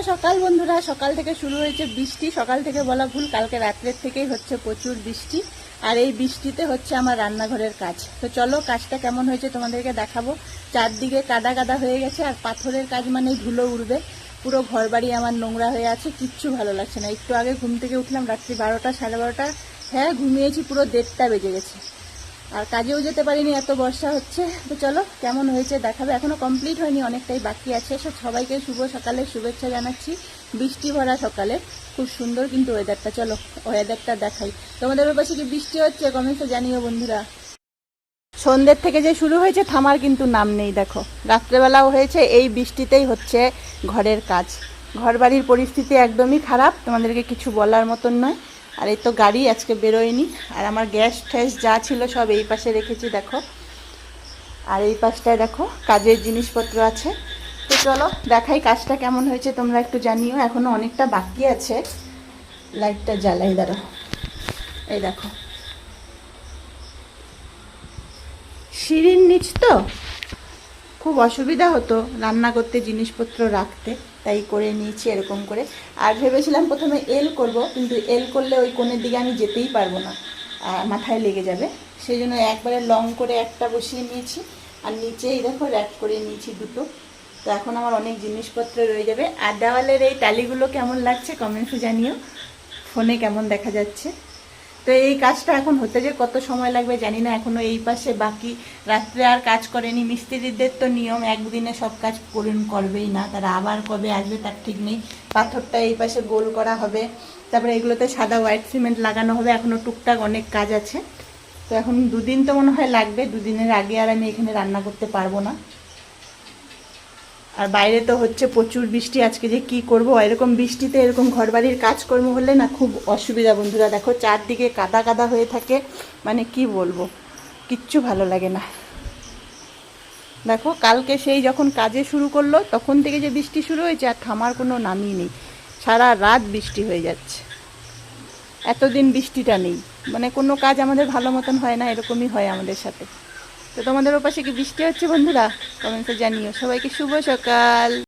সকাল বন্ধুরা। সকাল থেকে শুরু হয়েছে বৃষ্টি। সকাল থেকে বলা ভুল, কালকে রাত্রের থেকেই হচ্ছে প্রচুর বৃষ্টি। আর এই বৃষ্টিতে হচ্ছে আমার রান্নাঘরের কাজ। তো চলো কাজটা কেমন হয়েছে তোমাদেরকে দেখাবো। চারদিকে কাদা কাদা হয়ে গেছে, আর পাথরের কাজ মানে ধুলো উড়বে। পুরো ঘর বাড়ি আমার নোংরা হয়ে আছে, কিচ্ছু ভালো লাগছে না। একটু আগে ঘুম থেকে উঠলাম রাত্রি 12টা 12:30। হ্যাঁ, ঘুমিয়েছি, পুরো 1:30 বেজে গেছে। আর কাজেও যেতে পারিনি, এত বর্ষা হচ্ছে। তো চলো কেমন হয়েছে দেখাবে। এখনো কমপ্লিট হয়নি, অনেকটাই বাকি আছে। সবাইকে শুভ সকালের শুভেচ্ছা জানাচ্ছি। বৃষ্টি ভরা সকালে খুব সুন্দর কিন্তু ওয়েদারটা। চলো ওয়েদারটা দেখাই। তোমাদের পাশে কি বৃষ্টি হচ্ছে কমেন্টে জানিও বন্ধুরা। সন্ধ্যের থেকে যে শুরু হয়েছে, থামার কিন্তু নাম নেই। দেখো রাত্রেবেলাও হয়েছে, এই বৃষ্টিতেই হচ্ছে ঘরের কাজ। ঘর বাড়ির পরিস্থিতি একদমই খারাপ, তোমাদেরকে কিছু বলার মতন নয়। আর এই তো গাড়ি আজকে বেরোয়নি। আর আমার গ্যাস ট্যাস যা ছিল সব এই পাশে রেখেছি দেখো। আর এই পাশটায় দেখো কাজের জিনিসপত্র আছে। তো চলো দেখাই কাজটা কেমন হয়েছে, তোমরা একটু জানিও। এখনও অনেকটা বাকি আছে। লাইটটা জ্বালাই দাঁড়ো। এই দেখো সিঁড়ির নিচ তো খুব অসুবিধা হতো রান্না করতে, জিনিসপত্র রাখতে, তাই করে নিয়েছি এরকম করে। আর ভেবেছিলাম প্রথমে এল করব, কিন্তু এল করলে ওই কোণের দিকে আমি যেতেই পারবো না, মাথায় লেগে যাবে। সেই জন্য একবারে লং করে একটা বসিয়ে নিয়েছি। আর নিচেই দেখো র্যাক করে নিয়েছি দুটো। তো এখন আমার অনেক জিনিসপত্র রয়ে যাবে। আর দেওয়ালের এই টালিগুলো কেমন লাগছে কমেন্টে জানিও, ফোনে কেমন দেখা যাচ্ছে। তো এই কাজটা এখন হতে যে কত সময় লাগবে জানি না। এখনও এই পাশে বাকি, রাত্রে আর কাজ করেনি। মিস্ত্রিদের তো নিয়ম একদিনে সব কাজ করবেই না, তারা আবার কবে আসবে তার ঠিক নেই। পাথরটা এই পাশে গোল করা হবে, তারপরে এগুলোতে সাদা হোয়াইট সিমেন্ট লাগানো হবে। এখনও টুকটাক অনেক কাজ আছে। তো এখন 2 দিন তো মনে হয় লাগবে। 2 দিনের আগে আর আমি এখানে রান্না করতে পারবো না। আর বাইরে তো হচ্ছে প্রচুর বৃষ্টি। আজকে যে কি করব, এরকম বৃষ্টিতে এরকম ঘরবাড়ির কাজকর্ম হলে না খুব অসুবিধা বন্ধুরা। দেখো চারদিকে কাদা কাদা হয়ে থাকে, মানে কি বলবো, কিচ্ছু ভালো লাগে না। দেখো কালকে সেই যখন কাজে শুরু করলো তখন থেকে যে বৃষ্টি শুরু হয়েছে, আর থামার কোনো নামই নেই। সারা রাত বৃষ্টি হয়ে যাচ্ছে। এতদিন বৃষ্টিটা নেই, মানে কোনো কাজ আমাদের ভালো মতন হয় না, এরকমই হয় আমাদের সাথে। তো তোমাদের ওপাশে কি বৃষ্টি হচ্ছে বন্ধুরা? কমেন্টে জানিও। সবাইকে শুভ সকাল।